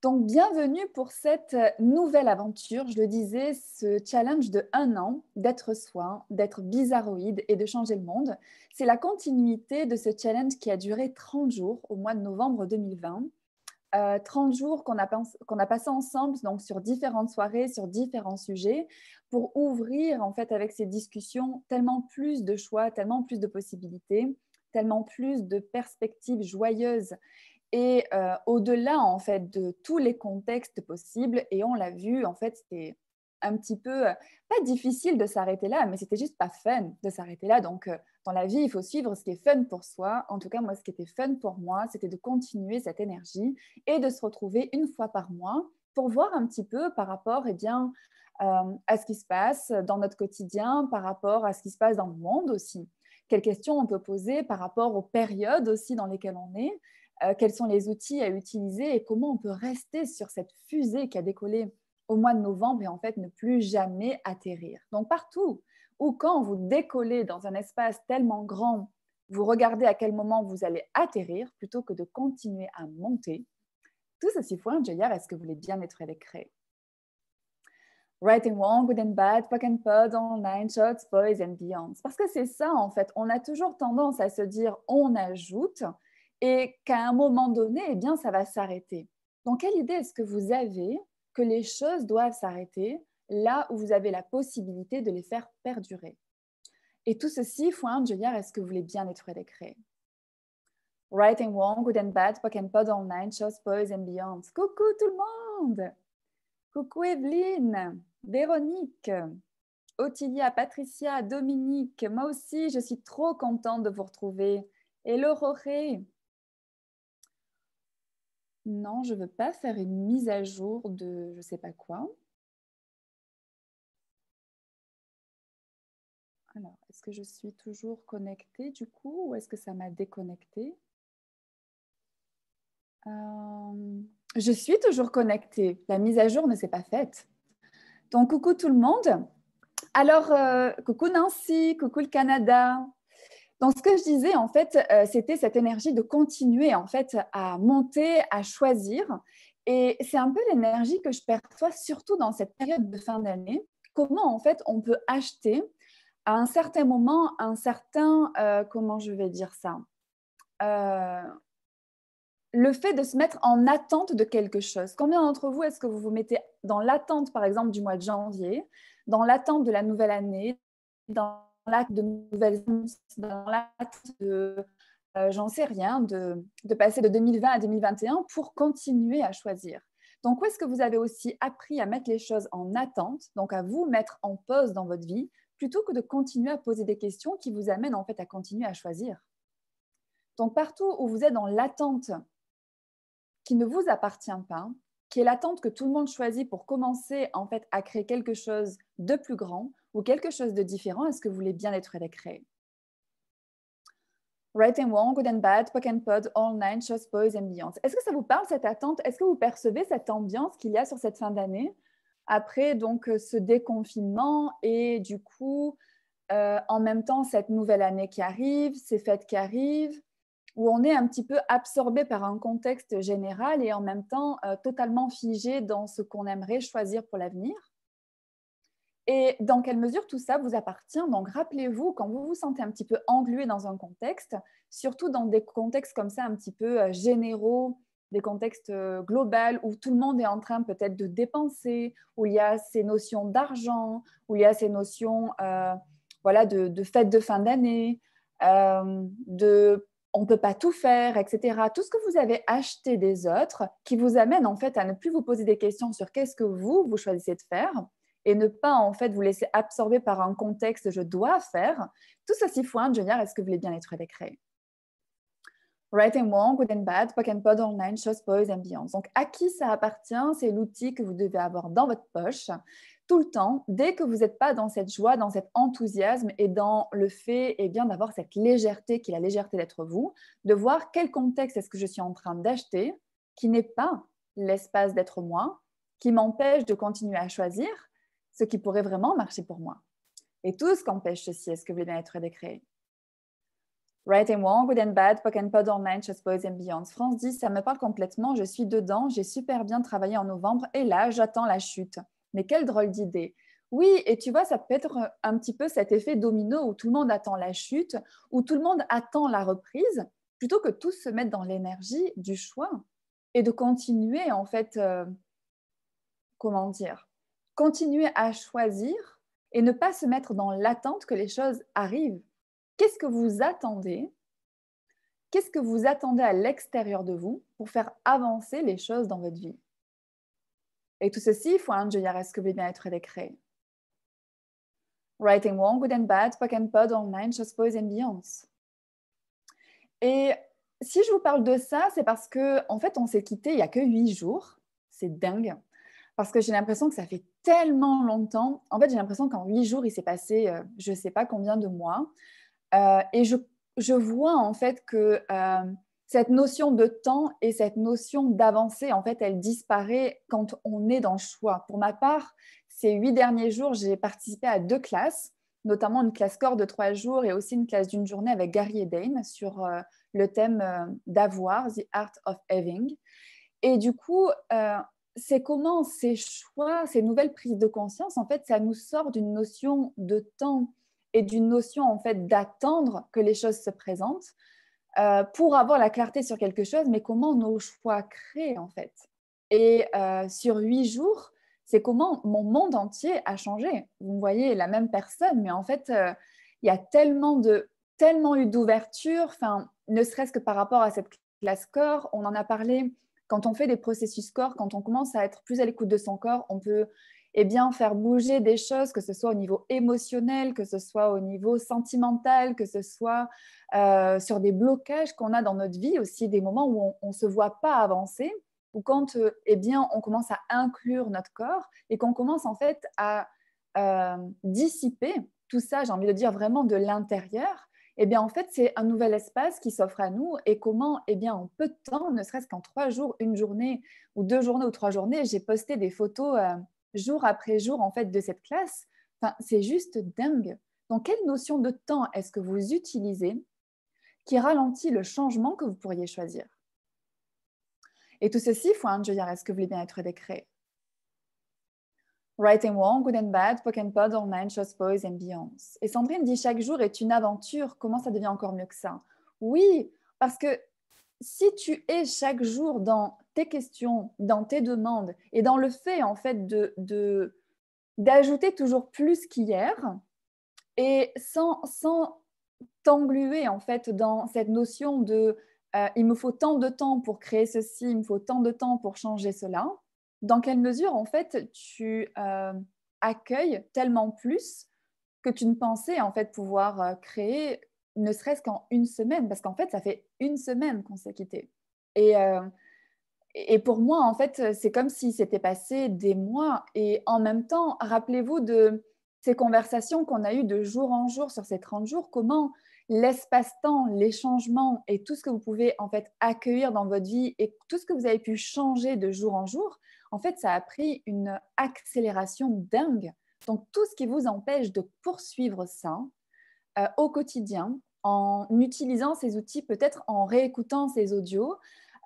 Donc, bienvenue pour cette nouvelle aventure. Je le disais, ce challenge de 1 an d'être soi, d'être bizarroïde et de changer le monde. C'est la continuité de ce challenge qui a duré 30 jours au mois de novembre 2020. 30 jours qu'on a passé ensemble donc sur différentes soirées, sur différents sujets, pour ouvrir en fait avec ces discussions tellement plus de choix, tellement plus de possibilités, tellement plus de perspectives joyeuses et au-delà, en fait, de tous les contextes possibles. Et on l'a vu, en fait, c'était un petit peu, pas difficile de s'arrêter là, mais c'était juste pas fun de s'arrêter là. Donc, dans la vie, il faut suivre ce qui est fun pour soi. En tout cas, moi, ce qui était fun pour moi, c'était de continuer cette énergie et de se retrouver une fois par mois pour voir un petit peu par rapport, eh bien, à ce qui se passe dans notre quotidien, par rapport à ce qui se passe dans le monde aussi. Quelles questions on peut poser par rapport aux périodes aussi dans lesquelles on est, quels sont les outils à utiliser et comment on peut rester sur cette fusée qui a décollé au mois de novembre et en fait ne plus jamais atterrir. Donc partout ou quand vous décollez dans un espace tellement grand, vous regardez à quel moment vous allez atterrir plutôt que de continuer à monter. Tout ceci point, Joyar, est-ce que vous voulez bien être créé? Right and wrong, good and bad, pock and pod, online, shots, boys and beyond. Parce que c'est ça en fait, on a toujours tendance à se dire on ajoute et qu'à un moment donné, eh bien, ça va s'arrêter. Donc, quelle idée est-ce que vous avez que les choses doivent s'arrêter là où vous avez la possibilité de les faire perdurer? Et tout ceci, point, Julia, est-ce que vous voulez bien être créé? Right and wrong, good and bad, pock and pod, online, shows, boys and beyond. Coucou tout le monde! Coucou Evelyne, Véronique, Ottilia, Patricia, Dominique. Moi aussi, je suis trop contente de vous retrouver. Hello Roré. Non, je ne veux pas faire une mise à jour de je ne sais pas quoi. Alors, est-ce que je suis toujours connectée du coup ou est-ce que ça m'a déconnectée? Je suis toujours connectée. La mise à jour ne s'est pas faite. Donc, coucou tout le monde. Alors, coucou Nancy, coucou le Canada. Donc, ce que je disais, en fait, c'était cette énergie de continuer, en fait, à monter, à choisir. Et c'est un peu l'énergie que je perçois, surtout dans cette période de fin d'année. Comment, en fait, on peut acheter à un certain moment, un certain, comment je vais dire ça, euh, le fait de se mettre en attente de quelque chose. Combien d'entre vous, est-ce que vous vous mettez dans l'attente, par exemple, du mois de janvier, dans l'attente de la nouvelle année, dans l'attente de nouvelles annonces, dans l'attente de, j'en sais rien, de passer de 2020 à 2021 pour continuer à choisir? Donc, où est-ce que vous avez aussi appris à mettre les choses en attente, donc à vous mettre en pause dans votre vie, plutôt que de continuer à poser des questions qui vous amènent en fait à continuer à choisir? Donc, partout où vous êtes dans l'attente qui ne vous appartient pas, qui est l'attente que tout le monde choisit pour commencer en fait à créer quelque chose de plus grand ou quelque chose de différent, est-ce que vous voulez bien être créé? Right and wrong, good and bad, pock and pod, all nine, shows, boys and beyond. Est-ce que ça vous parle cette attente? Est-ce que vous percevez cette ambiance qu'il y a sur cette fin d'année après donc ce déconfinement et du coup en même temps cette nouvelle année qui arrive, ces fêtes qui arrivent, où on est un petit peu absorbé par un contexte général et en même temps totalement figé dans ce qu'on aimerait choisir pour l'avenir. Et dans quelle mesure tout ça vous appartient? Donc, rappelez-vous, quand vous vous sentez un petit peu englué dans un contexte, surtout dans des contextes comme ça un petit peu généraux, des contextes globaux où tout le monde est en train peut-être de dépenser, où il y a ces notions d'argent, où il y a ces notions voilà, de fêtes de fin d'année, de on ne peut pas tout faire, etc. Tout ce que vous avez acheté des autres qui vous amène en fait à ne plus vous poser des questions sur qu'est-ce que vous choisissez de faire et ne pas en fait vous laisser absorber par un contexte je dois faire. Tout ceci fointe, Junior, est-ce que vous voulez bien être décréé? Right and wrong, good and bad, pock and pod, online, shows, boys and beyond. Donc, à qui ça appartient? C'est l'outil que vous devez avoir dans votre poche tout le temps, dès que vous n'êtes pas dans cette joie, dans cet enthousiasme et dans le fait bien, d'avoir cette légèreté qui est la légèreté d'être vous, de voir quel contexte est-ce que je suis en train d'acheter qui n'est pas l'espace d'être moi, qui m'empêche de continuer à choisir ce qui pourrait vraiment marcher pour moi. Et tout ce qu'empêche ceci, est-ce que vous voulez bien être décréé? Right and wrong, good and bad, POC and pod online, Just Boys and Beyond. France dit, ça me parle complètement, je suis dedans, j'ai super bien travaillé en novembre et là, j'attends la chute. Mais quelle drôle d'idée. Oui, et tu vois, ça peut être un petit peu cet effet domino où tout le monde attend la chute, où tout le monde attend la reprise, plutôt que tous se mettre dans l'énergie du choix et de continuer, en fait, comment dire, continuer à choisir et ne pas se mettre dans l'attente que les choses arrivent. Qu'est-ce que vous attendez? Qu'est-ce que vous attendez à l'extérieur de vous pour faire avancer les choses dans votre vie? Et tout ceci, il faut un est-ce que bien-être et créé. Right and wrong, good and bad, POC and pod, online, Just Boys and Beyonds. Et si je vous parle de ça, c'est parce que en fait, on s'est quitté il y a que 8 jours. C'est dingue. Parce que j'ai l'impression que ça fait tellement longtemps. En fait, j'ai l'impression qu'en 8 jours, il s'est passé je ne sais pas combien de mois. Et je vois en fait que cette notion de temps et cette notion d'avancée, en fait, elle disparaît quand on est dans le choix. Pour ma part, ces 8 derniers jours, j'ai participé à 2 classes, notamment une classe corps de 3 jours et aussi une classe d'une journée avec Gary et Dane sur le thème d'avoir, The Art of Having. Et du coup, c'est comment ces choix, ces nouvelles prises de conscience, en fait, ça nous sort d'une notion de temps et d'une notion en fait d'attendre que les choses se présentent pour avoir la clarté sur quelque chose, mais comment nos choix créent en fait. Et sur 8 jours, c'est comment mon monde entier a changé. Vous me voyez, la même personne, mais en fait, il y a tellement eu d'ouverture, ne serait-ce que par rapport à cette classe corps, on en a parlé. Quand on fait des processus corps, quand on commence à être plus à l'écoute de son corps, on peut faire bouger des choses, que ce soit au niveau émotionnel, que ce soit au niveau sentimental, que ce soit sur des blocages qu'on a dans notre vie, aussi des moments où on ne se voit pas avancer, ou quand on commence à inclure notre corps et qu'on commence en fait à dissiper tout ça, j'ai envie de dire vraiment de l'intérieur. En fait, c'est un nouvel espace qui s'offre à nous et comment, en peu de temps, ne serait-ce qu'en 3 jours, une journée ou 2 journées ou 3 journées, j'ai posté des photos jour après jour en fait de cette classe. C'est juste dingue. Donc, quelle notion de temps est-ce que vous utilisez qui ralentit le changement que vous pourriez choisir? Et tout ceci, il faut un est-ce que vous voulez bien être décret? Right and wrong, good and bad, POC and pod, online, Just Boys and Beyonds. Et Sandrine dit chaque jour est une aventure. Comment ça devient encore mieux que ça? Oui, parce que si tu es chaque jour dans tes questions, dans tes demandes et dans le fait en fait d'ajouter toujours plus qu'hier et sans t'engluer en fait dans cette notion de il me faut tant de temps pour créer ceci, il me faut tant de temps pour changer cela. Dans quelle mesure en fait tu accueilles tellement plus que tu ne pensais en fait pouvoir créer, ne serait-ce qu'en une semaine, parce qu'en fait ça fait une semaine qu'on s'est quitté. Et, et pour moi en fait c'est comme si c'était passé des mois. Et en même temps, rappelez-vous de ces conversations qu'on a eues de jour en jour sur ces 30 jours, comment l'espace-temps, les changements et tout ce que vous pouvez en fait accueillir dans votre vie et tout ce que vous avez pu changer de jour en jour, en fait, ça a pris une accélération dingue. Donc, tout ce qui vous empêche de poursuivre ça au quotidien, en utilisant ces outils, peut-être en réécoutant ces audios,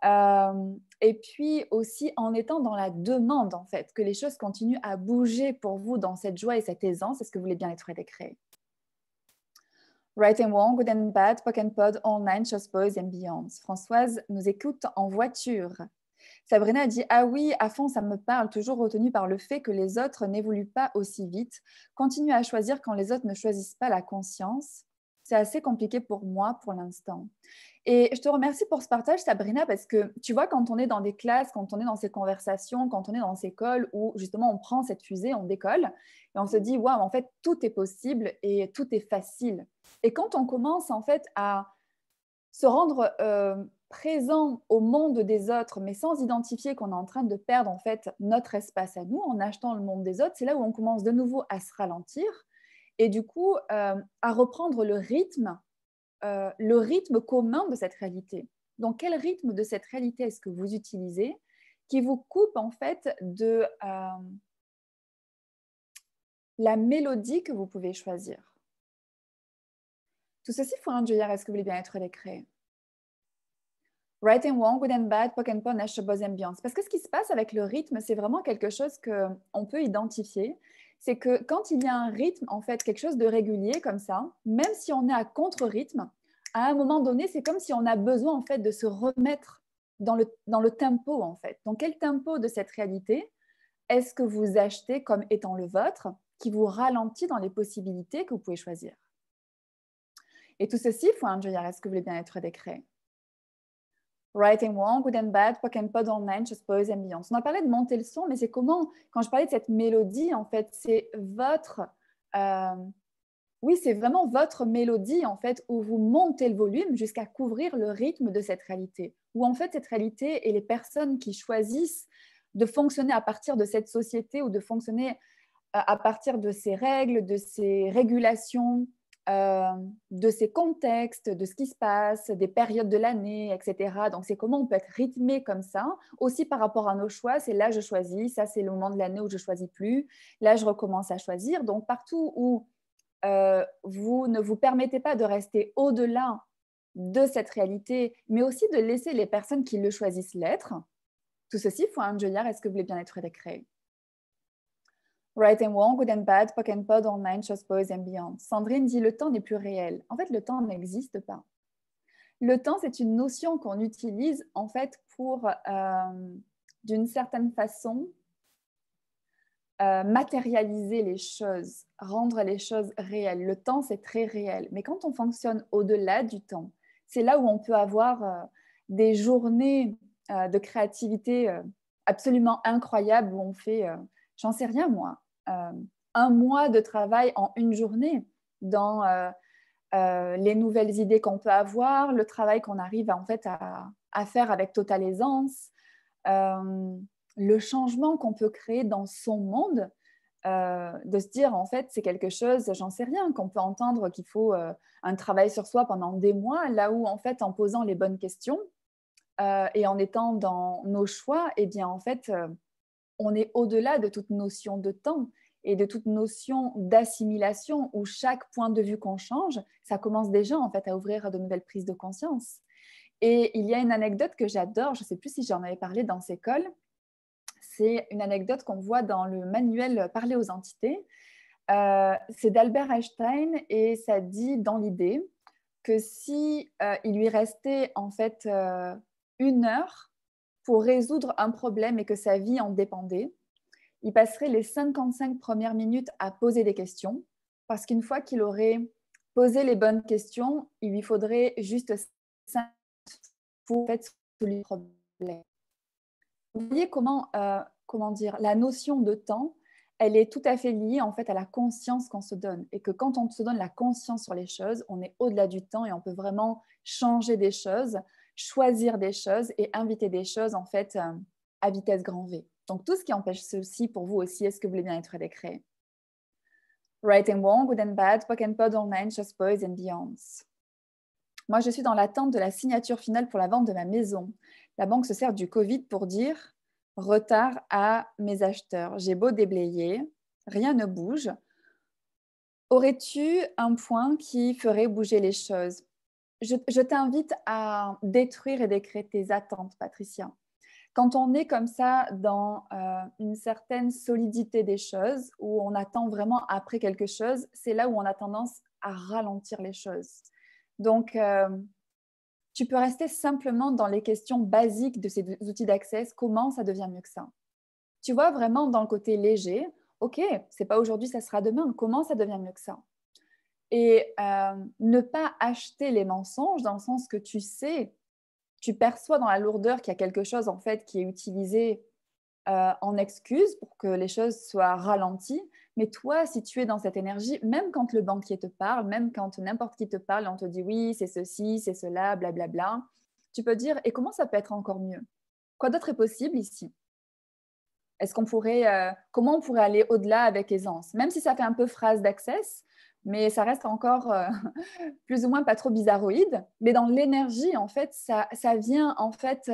et puis aussi en étant dans la demande, en fait, que les choses continuent à bouger pour vous dans cette joie et cette aisance. Est-ce que vous voulez bien être décret? Right and wrong, good and bad, POC and pod, online, Just Boys and Beyonds. Françoise nous écoute en voiture. Sabrina dit « Ah oui, à fond, ça me parle, toujours retenue par le fait que les autres n'évoluent pas aussi vite. Continue à choisir quand les autres ne choisissent pas la conscience. C'est assez compliqué pour moi pour l'instant. » Et je te remercie pour ce partage, Sabrina, parce que tu vois, quand on est dans des classes, quand on est dans ces conversations, quand on est dans ces calls où justement on prend cette fusée, on décolle et on se dit « Waouh, en fait, tout est possible et tout est facile. » Et quand on commence en fait à se rendre présent au monde des autres, mais sans identifier qu'on est en train de perdre en fait notre espace à nous en achetant le monde des autres, c'est là où on commence de nouveau à se ralentir et du coup à reprendre le rythme commun de cette réalité. Donc, quel rythme de cette réalité est-ce que vous utilisez qui vous coupe en fait de la mélodie que vous pouvez choisir? Tout ceci faut induire est-ce que vous voulez bien être décret. Right and wrong, good and bad, poke and pon, bonne ambiance. Parce que ce qui se passe avec le rythme, c'est vraiment quelque chose qu'on peut identifier. C'est que quand il y a un rythme, en fait, quelque chose de régulier comme ça, même si on est à contre-rythme, à un moment donné, c'est comme si on a besoin, en fait, de se remettre dans le tempo, en fait. Donc, quel tempo de cette réalité est-ce que vous achetez comme étant le vôtre, qui vous ralentit dans les possibilités que vous pouvez choisir? Et tout ceci, il faut induire est-ce que vous voulez bien être décret. Right and wrong, good and bad, poke and pod online, just boys and beyond. On a parlé de monter le son, mais c'est comment, quand je parlais de cette mélodie, en fait, c'est votre, euh, oui, c'est vraiment votre mélodie, en fait, où vous montez le volume jusqu'à couvrir le rythme de cette réalité. Où, en fait, cette réalité et les personnes qui choisissent de fonctionner à partir de cette société ou de fonctionner à partir de ces règles, de ces régulations, de ces contextes, de ce qui se passe, des périodes de l'année, etc. Donc, c'est comment on peut être rythmé comme ça. Aussi par rapport à nos choix, c'est là je choisis, ça c'est le moment de l'année où je ne choisis plus, là je recommence à choisir. Donc, partout où vous ne vous permettez pas de rester au-delà de cette réalité, mais aussi de laisser les personnes qui le choisissent l'être, tout ceci, il faut un jeu. Est-ce que vous voulez bien être décret? Right and wrong, good and bad, poke and pod, online, chose boys and beyond. Sandrine dit le temps n'est plus réel. En fait, le temps n'existe pas. Le temps, c'est une notion qu'on utilise en fait pour, d'une certaine façon, matérialiser les choses, rendre les choses réelles. Le temps, c'est très réel. Mais quand on fonctionne au-delà du temps, c'est là où on peut avoir des journées de créativité absolument incroyables où on fait, j'en sais rien moi, un mois de travail en une journée dans les nouvelles idées qu'on peut avoir, le travail qu'on arrive en fait à faire avec totale aisance, le changement qu'on peut créer dans son monde, de se dire en fait c'est quelque chose, j'en sais rien, qu'on peut entendre qu'il faut un travail sur soi pendant des mois, là où en fait en posant les bonnes questions et en étant dans nos choix, eh bien en fait on est au-delà de toute notion de temps et de toute notion d'assimilation où chaque point de vue qu'on change, ça commence déjà en fait à ouvrir de nouvelles prises de conscience. Et il y a une anecdote que j'adore, je ne sais plus si j'en avais parlé dans ces calls, c'est une anecdote qu'on voit dans le manuel Parler aux entités. C'est d'Albert Einstein et ça dit dans l'idée que si il lui restait en fait 1 heure pour résoudre un problème et que sa vie en dépendait, il passerait les 55 premières minutes à poser des questions parce qu'une fois qu'il aurait posé les bonnes questions, il lui faudrait juste 5 pour en fait résoudre le problème. Vous voyez comment dire, la notion de temps, elle est tout à fait liée en fait à la conscience qu'on se donne et que quand on se donne la conscience sur les choses, on est au-delà du temps et on peut vraiment changer des choses, choisir des choses et inviter des choses en fait à vitesse grand V. Donc tout ce qui empêche ceci pour vous aussi, est-ce que vous voulez bien être décret? Right and wrong, good and bad, poke and pod online, just boys and beyonds. Moi, je suis dans l'attente de la signature finale pour la vente de ma maison. La banque se sert du Covid pour dire retard à mes acheteurs. J'ai beau déblayer, rien ne bouge. Aurais-tu un point qui ferait bouger les choses? Je t'invite à détruire et d'écrire tes attentes, Patricia. Quand on est comme ça dans une certaine solidité des choses, où on attend vraiment après quelque chose, c'est là où on a tendance à ralentir les choses. Donc, tu peux rester simplement dans les questions basiques de ces outils d'accès. Comment ça devient mieux que ça? Tu vois vraiment dans le côté léger, ok, c'est pas aujourd'hui, ça sera demain. Comment ça devient mieux que ça? Et ne pas acheter les mensonges dans le sens que tu sais, tu perçois dans la lourdeur qu'il y a quelque chose en fait qui est utilisé en excuse pour que les choses soient ralenties. Mais toi, si tu es dans cette énergie, même quand le banquier te parle, même quand n'importe qui te parle, on te dit oui, c'est ceci, c'est cela, blablabla, tu peux dire et comment ça peut être encore mieux? Quoi d'autre est possible ici? Est-ce qu'on pourrait, comment on pourrait aller au-delà avec aisance? Même si ça fait un peu phrase d'access, mais ça reste encore plus ou moins pas trop bizarroïde. Mais dans l'énergie, en fait, ça vient en fait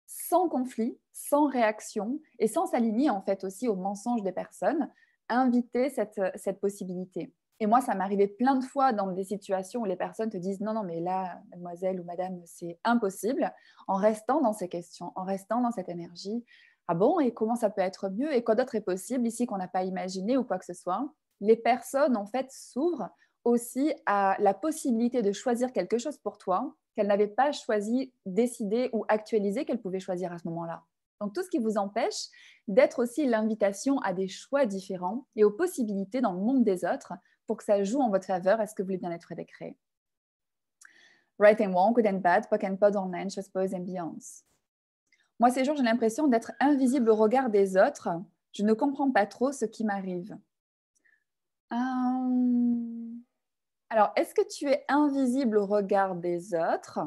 sans conflit, sans réaction et sans s'aligner en fait aussi aux mensonges des personnes, inviter cette possibilité. Et moi, ça m'est arrivé plein de fois dans des situations où les personnes te disent: «Non, non, mais là, mademoiselle ou madame, c'est impossible», en restant dans ces questions, en restant dans cette énergie. «Ah bon? Et comment ça peut être mieux? Et quoi d'autre est possible ici qu'on n'a pas imaginé?» ou quoi que ce soit. Les personnes, en fait, s'ouvrent aussi à la possibilité de choisir quelque chose pour toi qu'elles n'avaient pas choisi, décidé ou actualisé qu'elles pouvaient choisir à ce moment-là. Donc tout ce qui vous empêche d'être aussi l'invitation à des choix différents et aux possibilités dans le monde des autres pour que ça joue en votre faveur. Est-ce que vous voulez bien être décret? Right and wrong, good and bad, POC and POD online, chose pose and beyonds. Moi, ces jours, j'ai l'impression d'être invisible au regard des autres. Je ne comprends pas trop ce qui m'arrive. Alors, est-ce que tu es invisible au regard des autres?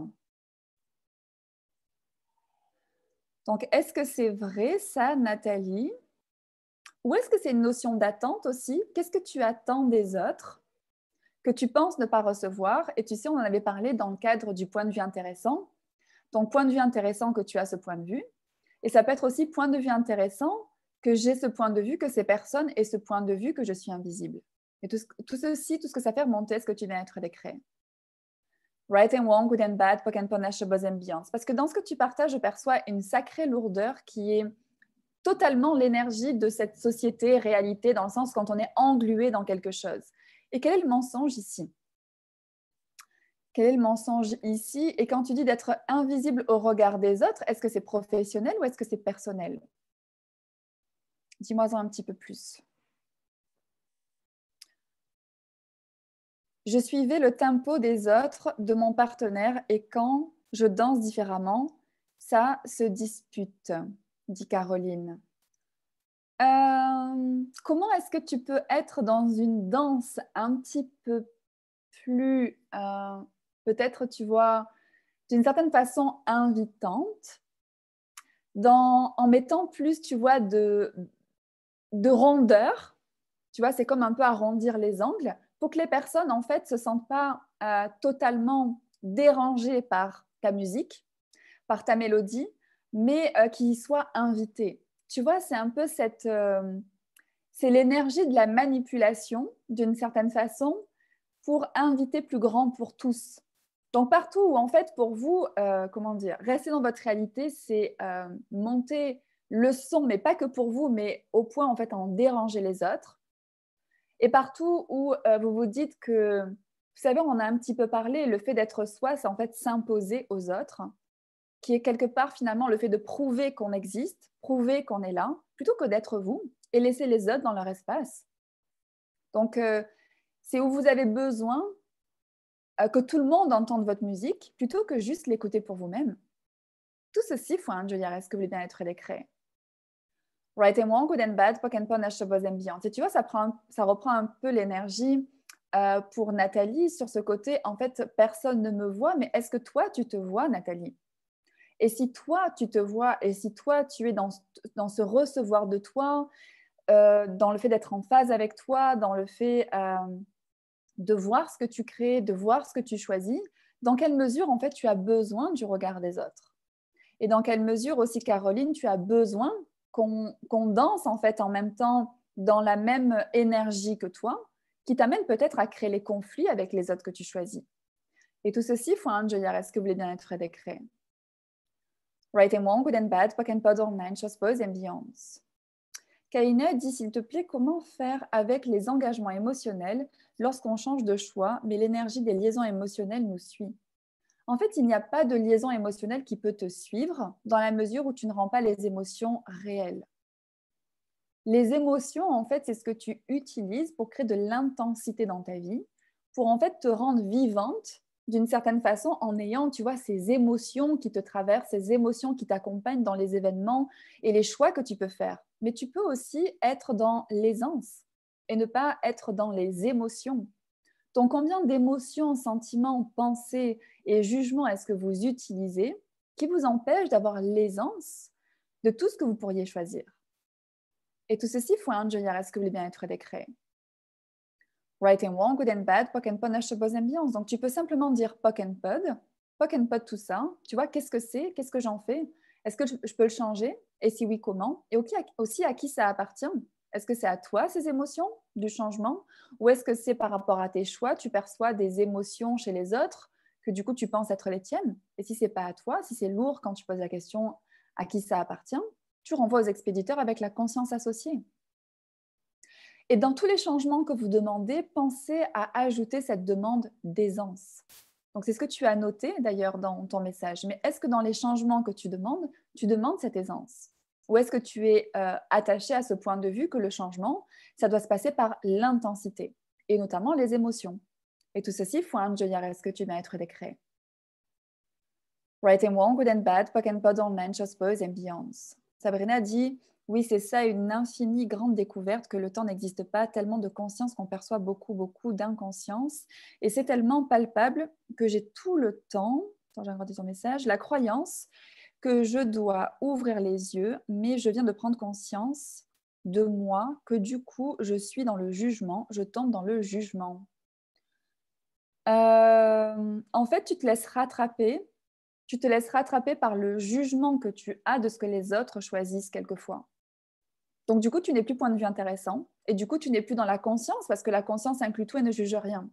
Donc, est-ce que c'est vrai ça, Nathalie? Ou est-ce que c'est une notion d'attente aussi? Qu'est-ce que tu attends des autres que tu penses ne pas recevoir? Et tu sais, on en avait parlé dans le cadre du point de vue intéressant. Ton point de vue intéressant que tu as ce point de vue. Et ça peut être aussi point de vue intéressant que j'ai ce point de vue, que ces personnes aient ce point de vue, que je suis invisible. Et tout ceci, tout ce que ça fait remonter, est-ce que tu viens être décret? Right and wrong, good and bad, poc and panache, buzz and beyond. Parce que dans ce que tu partages, je perçois une sacrée lourdeur qui est totalement l'énergie de cette société, réalité, dans le sens quand on est englué dans quelque chose. Et quel est le mensonge ici? Quel est le mensonge ici? Et quand tu dis d'être invisible au regard des autres, est-ce que c'est professionnel ou est-ce que c'est personnel? Dis-moi-en un petit peu plus. Je suivais le tempo des autres, de mon partenaire, et quand je danse différemment, ça se dispute, dit Caroline. Comment est-ce que tu peux être dans une danse un petit peu plus, peut-être, tu vois, d'une certaine façon invitante, en mettant plus, tu vois, de rondeur, tu vois, c'est comme un peu arrondir les angles pour que les personnes, en fait, se sentent pas totalement dérangées par ta musique, par ta mélodie, mais qu'ils soient invités. Tu vois, c'est un peu c'est l'énergie de la manipulation, d'une certaine façon, pour inviter plus grand pour tous. Donc partout où en fait pour vous, comment dire, rester dans votre réalité, c'est monter le son, mais pas que pour vous, mais au point en fait à en déranger les autres. Et partout où vous vous dites que, vous savez, on en a un petit peu parlé, le fait d'être soi, c'est en fait s'imposer aux autres, qui est quelque part finalement le fait de prouver qu'on existe, prouver qu'on est là, plutôt que d'être vous et laisser les autres dans leur espace. Donc c'est où vous avez besoin que tout le monde entende votre musique plutôt que juste l'écouter pour vous-même. Tout ceci faut un joyeux. Est-ce que vous voulez bien être décret? Right and wrong, good and bad, poc and pon, beyond. Et tu vois, ça reprend un peu l'énergie pour Nathalie sur ce côté, en fait, personne ne me voit, mais est-ce que toi, tu te vois, Nathalie? Et si toi, tu te vois, et si toi, tu es dans ce recevoir de toi, dans le fait d'être en phase avec toi, dans le fait de voir ce que tu crées, de voir ce que tu choisis, dans quelle mesure, en fait, tu as besoin du regard des autres? Et dans quelle mesure aussi, Caroline, tu as besoin qu'on danse, en fait, en même temps, dans la même énergie que toi, qui t'amène peut-être à créer les conflits avec les autres que tu choisis. Et tout ceci, faut un joyeux. Est-ce que vous voulez bien être décret? Right and wrong, good and bad, poc and pod online, chose pose and beyonds. Kaina dit, s'il te plaît, comment faire avec les engagements émotionnels lorsqu'on change de choix, mais l'énergie des liaisons émotionnelles nous suit? En fait, il n'y a pas de liaison émotionnelle qui peut te suivre dans la mesure où tu ne rends pas les émotions réelles. Les émotions, en fait, c'est ce que tu utilises pour créer de l'intensité dans ta vie, pour en fait te rendre vivante d'une certaine façon en ayant, tu vois, ces émotions qui te traversent, ces émotions qui t'accompagnent dans les événements et les choix que tu peux faire. Mais tu peux aussi être dans l'aisance et ne pas être dans les émotions. Donc, combien d'émotions, sentiments, pensées et jugements est-ce que vous utilisez qui vous empêchent d'avoir l'aisance de tout ce que vous pourriez choisir? Et tout ceci, faut un joyeux. Est-ce que vous voulez bien être décret? Right and wrong, good and bad, poc and pod, ambiance. Donc, tu peux simplement dire poc and pod tout ça. Tu vois, qu'est-ce que c'est? Qu'est-ce que j'en fais? Est-ce que je peux le changer? Et si oui, comment? Et aussi à qui ça appartient? Est-ce que c'est à toi ces émotions du changement ou est-ce que c'est par rapport à tes choix, tu perçois des émotions chez les autres que du coup tu penses être les tiennes? Et si c'est pas à toi, si c'est lourd quand tu poses la question à qui ça appartient, tu renvoies aux expéditeurs avec la conscience associée. Et dans tous les changements que vous demandez, pensez à ajouter cette demande d'aisance. Donc c'est ce que tu as noté d'ailleurs dans ton message. Mais est-ce que dans les changements que tu demandes cette aisance? Ou est-ce que tu es attaché à ce point de vue que le changement, ça doit se passer par l'intensité, et notamment les émotions? Et tout ceci faut un est-ce que tu vas être décret. Right and wrong, good and bad, pock and pod online, boys and beyonds. Sabrina dit oui, c'est ça, une infinie grande découverte que le temps n'existe pas, tellement de conscience qu'on perçoit beaucoup, beaucoup d'inconscience. Et c'est tellement palpable que j'ai tout le temps, attends, j'ai regardé ton message, la croyance que je dois ouvrir les yeux, mais je viens de prendre conscience de moi, que du coup, je suis dans le jugement, je tombe dans le jugement. En fait, tu te laisses rattraper par le jugement que tu as de ce que les autres choisissent quelquefois. Donc, du coup, tu n'es plus point de vue intéressant et du coup, tu n'es plus dans la conscience parce que la conscience inclut tout et ne juge rien.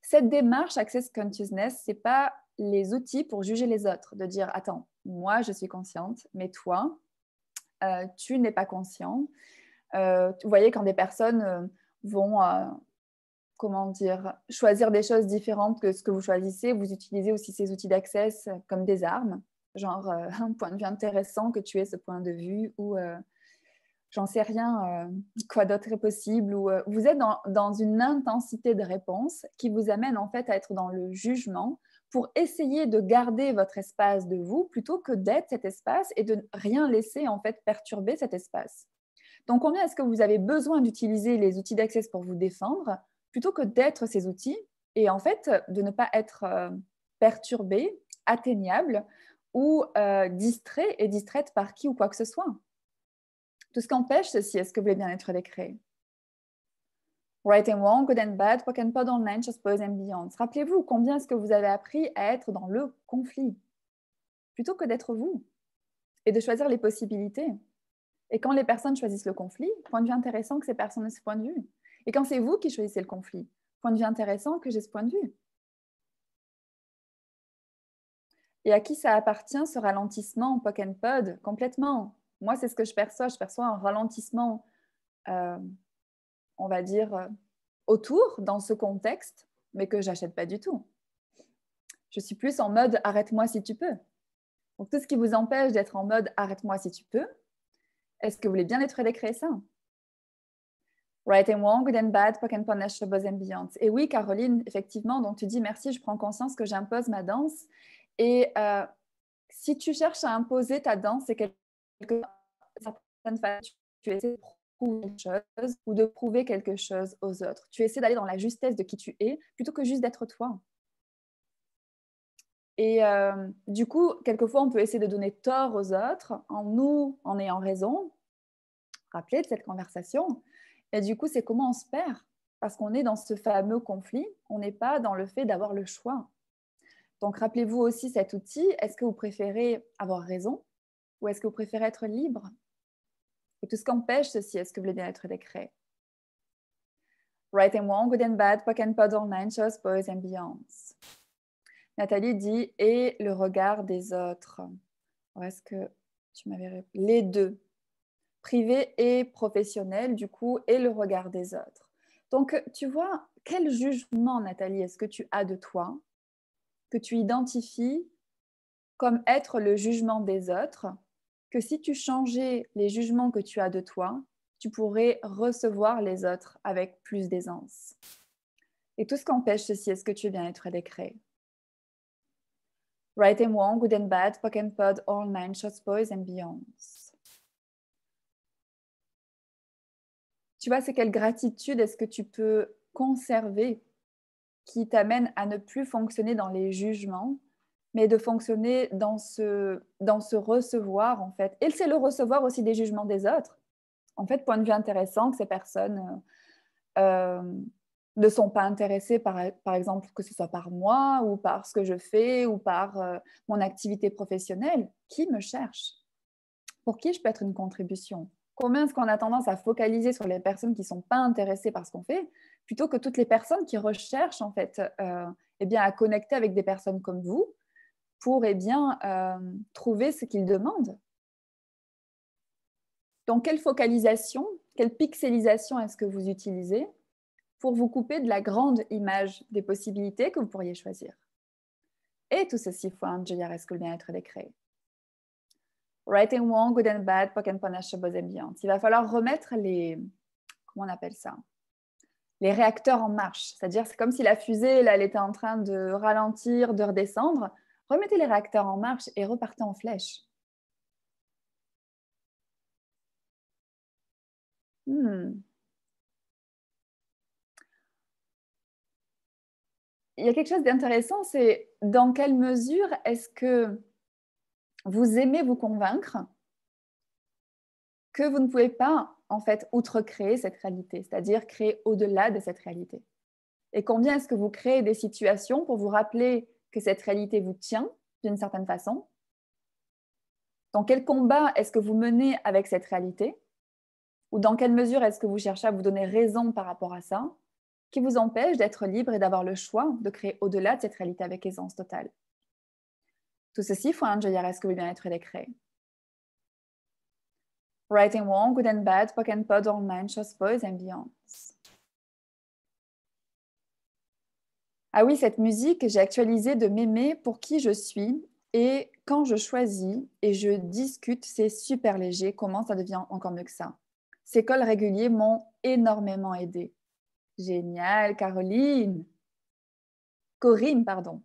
Cette démarche Access Consciousness, ce n'est pas les outils pour juger les autres, de dire attends, moi je suis consciente, mais toi, tu n'es pas conscient. Vous voyez, quand des personnes vont comment dire, choisir des choses différentes que ce que vous choisissez, vous utilisez aussi ces outils d'access comme des armes, genre un point de vue intéressant que tu aies ce point de vue ou j'en sais rien, quoi d'autre est possible, ou vous êtes dans une intensité de réponse qui vous amène en fait à être dans le jugement pour essayer de garder votre espace de vous plutôt que d'être cet espace et de rien laisser en fait perturber cet espace. Donc combien est-ce que vous avez besoin d'utiliser les outils d'access pour vous défendre plutôt que d'être ces outils et en fait de ne pas être perturbé, atteignable ou distrait et distraite par qui ou quoi que ce soit. Tout ce qu'empêche ceci, est-ce que vous voulez bien être décret? Right and wrong, good and bad, pock and pod online, boys and beyond. Rappelez-vous combien est-ce que vous avez appris à être dans le conflit plutôt que d'être vous et de choisir les possibilités. Et quand les personnes choisissent le conflit, point de vue intéressant que ces personnes aient ce point de vue. Et quand c'est vous qui choisissez le conflit, point de vue intéressant que j'ai ce point de vue. Et à qui ça appartient ce ralentissement pock and pod? Complètement. Moi, c'est ce que je perçois. Je perçois un ralentissement, on va dire, autour dans ce contexte, mais que j'achète pas du tout. Je suis plus en mode arrête-moi si tu peux. Donc tout ce qui vous empêche d'être en mode arrête-moi si tu peux, est-ce que vous voulez bien être décret ça? Right and wrong, good and bad, pock and punish, boys and beyond. Et oui, Caroline, effectivement, donc tu dis merci, je prends conscience que j'impose ma danse. Et si tu cherches à imposer ta danse, c'est quelque certaine façon, tu essaies de prouver quelque chose ou de prouver quelque chose aux autres. Tu essaies d'aller dans la justesse de qui tu es plutôt que juste d'être toi. Et du coup, quelquefois, on peut essayer de donner tort aux autres en ayant raison. Rappelez de cette conversation. Et du coup, c'est comment on se perd. Parce qu'on est dans ce fameux conflit, on n'est pas dans le fait d'avoir le choix. Donc, rappelez-vous aussi cet outil. Est-ce que vous préférez avoir raison ou est-ce que vous préférez être libre? Et tout ce qu'empêche ceci, est-ce que vous voulez bien être décret? Right and wrong, good and bad, pock and pod online, shows, boys and beyonds. Nathalie dit « et le regard des autres ». Est-ce que tu m'avais répondu? Les deux, privé et professionnel, du coup, et le regard des autres. Donc, tu vois, quel jugement, Nathalie, est-ce que tu as de toi, que tu identifies comme être le jugement des autres, que si tu changeais les jugements que tu as de toi, tu pourrais recevoir les autres avec plus d'aisance. Et tout ce qu'empêche ceci, est-ce que tu veux bien être décret? Right and wrong, good and bad, pock and pod, all nine, shots, boys and beyonds. Tu vois, c'est quelle gratitude est-ce que tu peux conserver qui t'amène à ne plus fonctionner dans les jugements, mais de fonctionner dans ce recevoir, en fait. Et c'est le recevoir aussi des jugements des autres. En fait, point de vue intéressant que ces personnes ne sont pas intéressées par exemple, que ce soit par moi ou par ce que je fais ou par mon activité professionnelle. Qui me cherche? Pour qui je peux être une contribution? Combien est-ce qu'on a tendance à focaliser sur les personnes qui ne sont pas intéressées par ce qu'on fait, plutôt que toutes les personnes qui recherchent en fait, eh bien, à connecter avec des personnes comme vous pour eh bien, trouver ce qu'ils demandent. Donc, quelle focalisation, quelle pixelisation est-ce que vous utilisez pour vous couper de la grande image des possibilités que vous pourriez choisir? Et tout ceci faut un est-ce que le bien-être est créé. Right and wrong, good and bad, poc and panache, ambiance. Il va falloir remettre les, comment on appelle ça, les réacteurs en marche. C'est-à-dire, c'est comme si la fusée, là, elle était en train de ralentir, de redescendre. Remettez les réacteurs en marche et repartez en flèche. Il y a quelque chose d'intéressant, c'est dans quelle mesure est-ce que vous aimez vous convaincre que vous ne pouvez pas, en fait, outre-créer cette réalité, c'est-à-dire créer au-delà de cette réalité. Et combien est-ce que vous créez des situations pour vous rappeler que cette réalité vous tient d'une certaine façon? Dans quel combat est-ce que vous menez avec cette réalité? Ou dans quelle mesure est-ce que vous cherchez à vous donner raison par rapport à ça, qui vous empêche d'être libre et d'avoir le choix de créer au-delà de cette réalité avec aisance totale? Tout ceci, faut un est-ce que le bien-être est créé. Right and wrong, good and bad, poc and pod, all man, chose pose, ambiance. Ah oui, cette musique, j'ai actualisé de m'aimer pour qui je suis et quand je choisis et je discute, c'est super léger. Comment ça devient encore mieux que ça? Ces calls réguliers m'ont énormément aidé. Génial, Caroline. Corinne, pardon.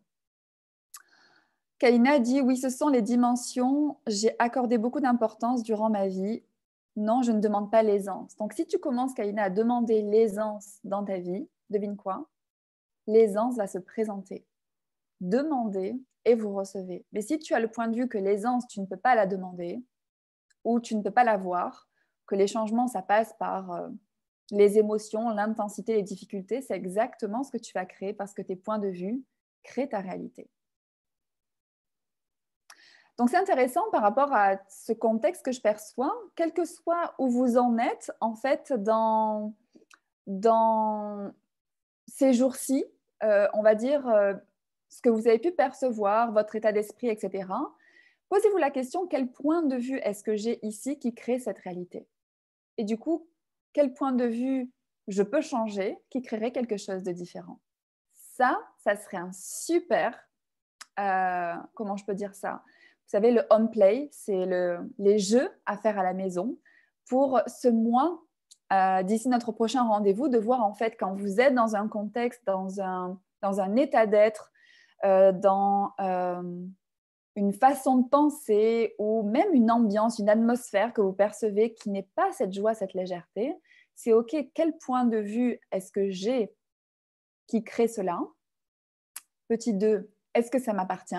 Kalina dit, oui, ce sont les dimensions. J'ai accordé beaucoup d'importance durant ma vie. Non, je ne demande pas l'aisance. Donc, si tu commences, Kalina, à demander l'aisance dans ta vie, devine quoi? L'aisance va se présenter. Demandez et vous recevez. Mais si tu as le point de vue que l'aisance, tu ne peux pas la demander ou tu ne peux pas l'avoir, que les changements, ça passe par les émotions, l'intensité, les difficultés, c'est exactement ce que tu vas créer parce que tes points de vue créent ta réalité. Donc, c'est intéressant par rapport à ce contexte que je perçois, quel que soit où vous en êtes, en fait, dans ces jours-ci, on va dire, ce que vous avez pu percevoir, votre état d'esprit, etc. Posez-vous la question, quel point de vue est-ce que j'ai ici qui crée cette réalité? Et du coup, quel point de vue je peux changer qui créerait quelque chose de différent? Ça serait un super, comment je peux dire ça? Vous savez, le home play, c'est les jeux à faire à la maison pour ce mois, d'ici notre prochain rendez-vous, de voir en fait quand vous êtes dans un contexte, dans un état d'être, dans une façon de penser ou même une ambiance, une atmosphère que vous percevez qui n'est pas cette joie, cette légèreté, c'est OK, quel point de vue est-ce que j'ai qui crée cela? Petit 2, est-ce que ça m'appartient?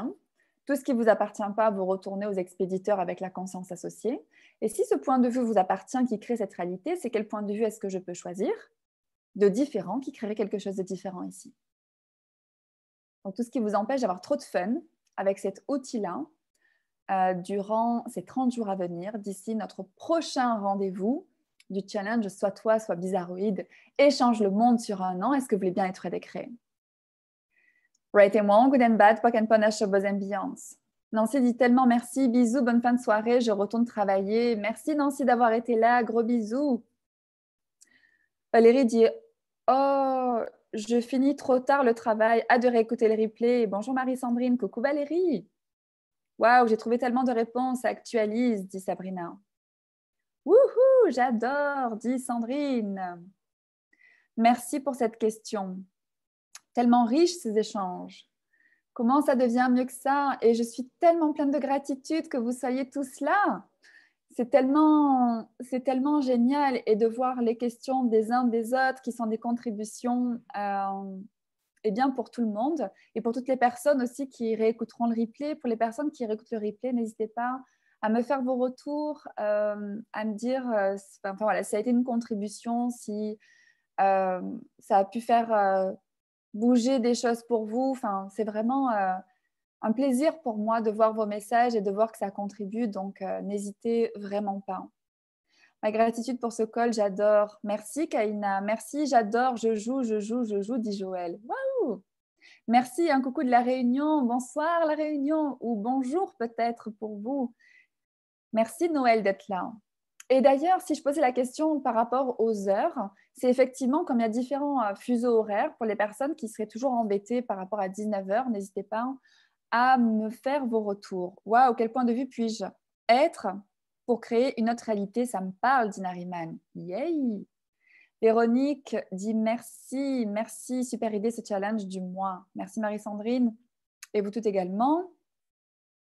Tout ce qui ne vous appartient pas, vous retournez aux expéditeurs avec la conscience associée. Et si ce point de vue vous appartient, qui crée cette réalité, c'est quel point de vue est-ce que je peux choisir de différent qui créerait quelque chose de différent ici? Donc, tout ce qui vous empêche d'avoir trop de fun avec cet outil-là durant ces 30 jours à venir, d'ici notre prochain rendez-vous du challenge Soit toi, soit bizarroïde, échange le monde sur un an. Est-ce que vous voulez bien être décret? Right and wrong, good and bad, poc and panache, bonne ambiance. Nancy dit tellement merci, bisous, bonne fin de soirée, je retourne travailler. Merci Nancy d'avoir été là, gros bisous. Valérie dit oh, je finis trop tard le travail, hâte de réécouter le replay. Bonjour Marie-Sandrine, coucou Valérie. Waouh, j'ai trouvé tellement de réponses, ça actualise, dit Sabrina. Wouhou, j'adore, dit Sandrine. Merci pour cette question. Tellement riche ces échanges. Comment ça devient mieux que ça? Et je suis tellement pleine de gratitude que vous soyez tous là. C'est tellement génial et de voir les questions des uns des autres qui sont des contributions eh bien pour tout le monde et pour toutes les personnes aussi qui réécouteront le replay. Pour les personnes qui réécoutent le replay, n'hésitez pas à me faire vos retours, à me dire enfin, voilà, si ça a été une contribution, si ça a pu faire bouger des choses pour vous. Enfin, c'est vraiment un plaisir pour moi de voir vos messages et de voir que ça contribue. Donc, n'hésitez vraiment pas. Ma gratitude pour ce call, j'adore. Merci Kaina, merci, j'adore, je joue, dit Joël. Waouh! Merci, un coucou de La Réunion, bonsoir La Réunion, ou bonjour peut-être pour vous. Merci Noël d'être là. Et d'ailleurs, si je posais la question par rapport aux heures, c'est effectivement comme il y a différents fuseaux horaires pour les personnes qui seraient toujours embêtées par rapport à 19 heures, n'hésitez pas à me faire vos retours. Waouh, quel point de vue puis-je être pour créer une autre réalité? Ça me parle, dit Nariman. Yay! Véronique dit merci, merci, super idée ce challenge du mois. Merci Marie-Sandrine et vous toutes également.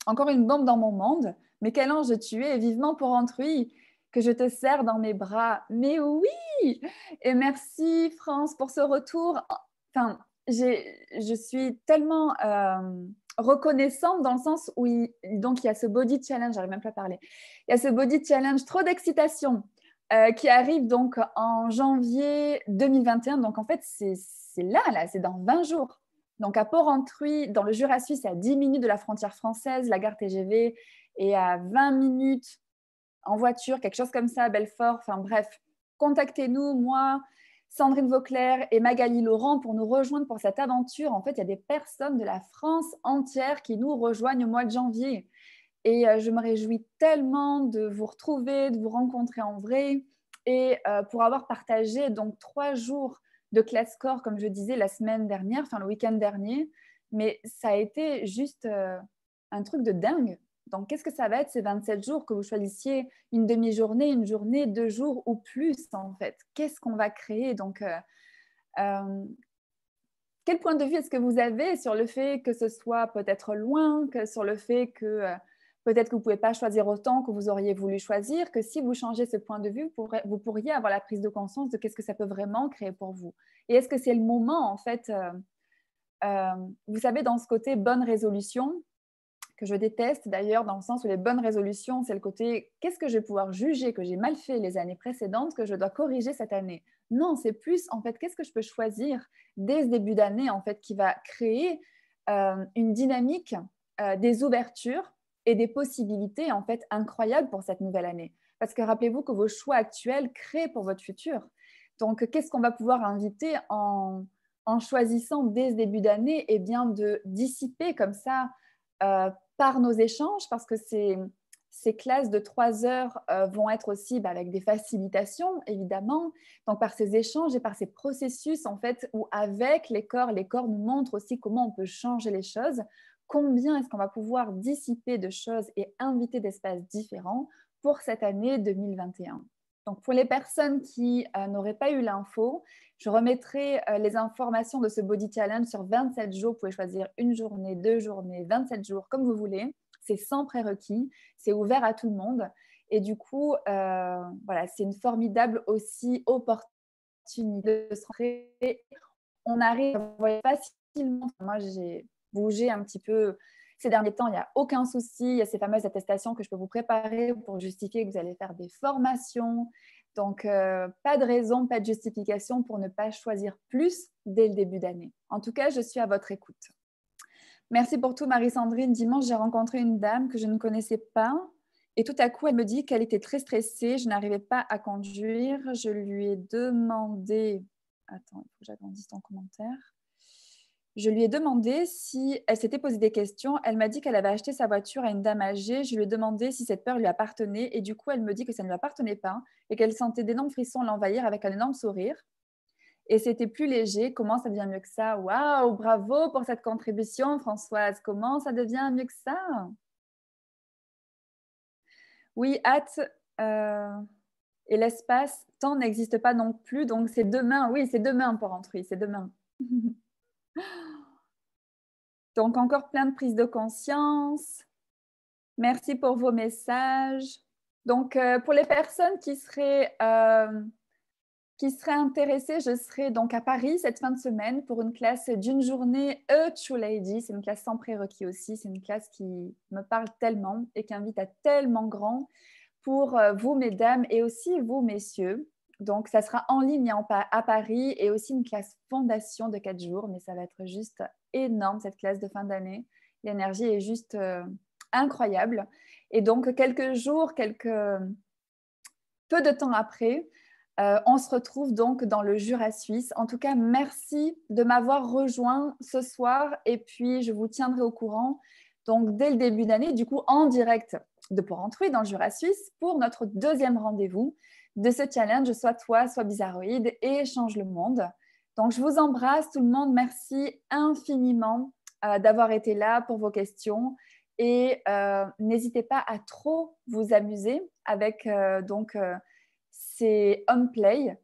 Encore une bombe dans mon monde, mais quel ange tu es, vivement pour autrui, que je te serre dans mes bras. Mais oui! Et merci France pour ce retour. Enfin, je suis tellement reconnaissante dans le sens où donc il y a ce body challenge, j'arrive même pas à parler. Il y a ce body challenge, trop d'excitation, qui arrive donc en janvier 2021. Donc en fait, c'est là, c'est dans 20 jours. Donc à Port-Entruy, dans le Jura suisse, c'est à 10 minutes de la frontière française, la gare TGV, et à 20 minutes en voiture, quelque chose comme ça, à Belfort. Enfin bref, contactez-nous, moi, Sandrine Vauclair et Magali Laurent pour nous rejoindre pour cette aventure. En fait, il y a des personnes de la France entière qui nous rejoignent au mois de janvier. Et je me réjouis tellement de vous retrouver, de vous rencontrer en vrai et pour avoir partagé donc 3 jours de classe corps, comme je disais, la semaine dernière, enfin le week-end dernier. Mais ça a été juste un truc de dingue. Donc, qu'est-ce que ça va être ces 27 jours, que vous choisissiez une demi-journée, une journée, 2 jours ou plus, en fait? Qu'est-ce qu'on va créer? Donc, quel point de vue est-ce que vous avez sur le fait que ce soit peut-être loin, que sur le fait que peut-être que vous ne pouvez pas choisir autant que vous auriez voulu choisir, que si vous changez ce point de vue, vous pourriez avoir la prise de conscience de qu'est-ce que ça peut vraiment créer pour vous. Et est-ce que c'est le moment, en fait, vous savez, dans ce côté bonne résolution, que je déteste d'ailleurs, dans le sens où les bonnes résolutions, c'est le côté qu'est-ce que je vais pouvoir juger que j'ai mal fait les années précédentes, que je dois corriger cette année. Non, c'est plus en fait qu'est-ce que je peux choisir dès ce début d'année en fait qui va créer une dynamique, des ouvertures et des possibilités en fait incroyables pour cette nouvelle année. Parce que rappelez-vous que vos choix actuels créent pour votre futur. Donc, qu'est-ce qu'on va pouvoir inviter en choisissant dès ce début d'année? Eh bien, de dissiper comme ça par nos échanges, parce que ces classes de 3 heures vont être aussi avec des facilitations, évidemment. Donc, par ces échanges et par ces processus, en fait, où avec les corps nous montrent aussi comment on peut changer les choses, combien est-ce qu'on va pouvoir dissiper de choses et inviter d'espaces différents pour cette année 2021. Donc, pour les personnes qui n'auraient pas eu l'info, je remettrai les informations de ce Body Challenge sur 27 jours. Vous pouvez choisir une journée, 2 journées, 27 jours, comme vous voulez. C'est sans prérequis, c'est ouvert à tout le monde. Et du coup, voilà, c'est une formidable aussi opportunité de se rentrer. On arrive à voir facilement. Moi, j'ai bougé un petit peu ces derniers temps, il n'y a aucun souci. Il y a ces fameuses attestations que je peux vous préparer pour justifier que vous allez faire des formations. Donc, pas de raison, pas de justification pour ne pas choisir plus dès le début d'année. En tout cas, je suis à votre écoute. Merci pour tout, Marie-Sandrine. Dimanche, j'ai rencontré une dame que je ne connaissais pas. Et tout à coup, elle me dit qu'elle était très stressée. Je n'arrivais pas à conduire. Je lui ai demandé... Attends, il faut que j'agrandisse ton commentaire. Je lui ai demandé si elle s'était posé des questions. Elle m'a dit qu'elle avait acheté sa voiture à une dame âgée. Je lui ai demandé si cette peur lui appartenait. Et du coup, elle me dit que ça ne lui appartenait pas et qu'elle sentait d'énormes frissons l'envahir avec un énorme sourire. Et c'était plus léger. Comment ça devient mieux que ça? Waouh, bravo pour cette contribution, Françoise. Comment ça devient mieux que ça? Oui, hâte et l'espace, temps n'existe pas non plus. Donc, c'est demain. Oui, c'est demain pour entrer. C'est demain. Donc, encore plein de prises de conscience. Merci pour vos messages. Donc, pour les personnes qui seraient intéressées, je serai donc à Paris cette fin de semaine pour une classe d'une journée A True Lady. C'est une classe sans prérequis aussi. C'est une classe qui me parle tellement et qui invite à tellement grand pour vous, mesdames, et aussi vous, messieurs. Donc, ça sera en ligne à Paris et aussi une classe fondation de 4 jours. Mais ça va être juste énorme, cette classe de fin d'année. L'énergie est juste incroyable. Et donc, quelques jours, peu de temps après, on se retrouve donc dans le Jura suisse. En tout cas, merci de m'avoir rejoint ce soir et puis je vous tiendrai au courant. Donc, dès le début d'année, du coup, en direct de Porrentruy dans le Jura suisse pour notre deuxième rendez-vous de ce challenge Soit toi, soit bizarroïde et change le monde. Donc, je vous embrasse tout le monde. Merci infiniment d'avoir été là pour vos questions. Et n'hésitez pas à trop vous amuser avec ces on-play,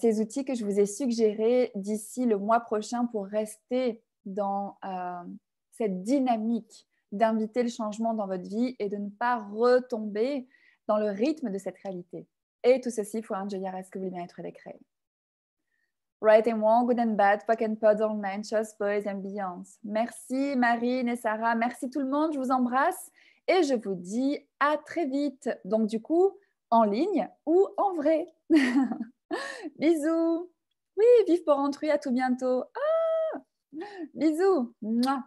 ces outils que je vous ai suggérés d'ici le mois prochain pour rester dans cette dynamique d'inviter le changement dans votre vie et de ne pas retomber dans le rythme de cette réalité. Et tout ceci pour un joli reste que vous bien être décret. Right and wrong, good and bad, fuck and pod, all men, just boys and beyonds. Merci Marine et Sarah, merci tout le monde, je vous embrasse et je vous dis à très vite. Donc du coup, en ligne ou en vrai. Bisous. Oui, vive Porrentruy, à tout bientôt. Ah, bisous. Mouah.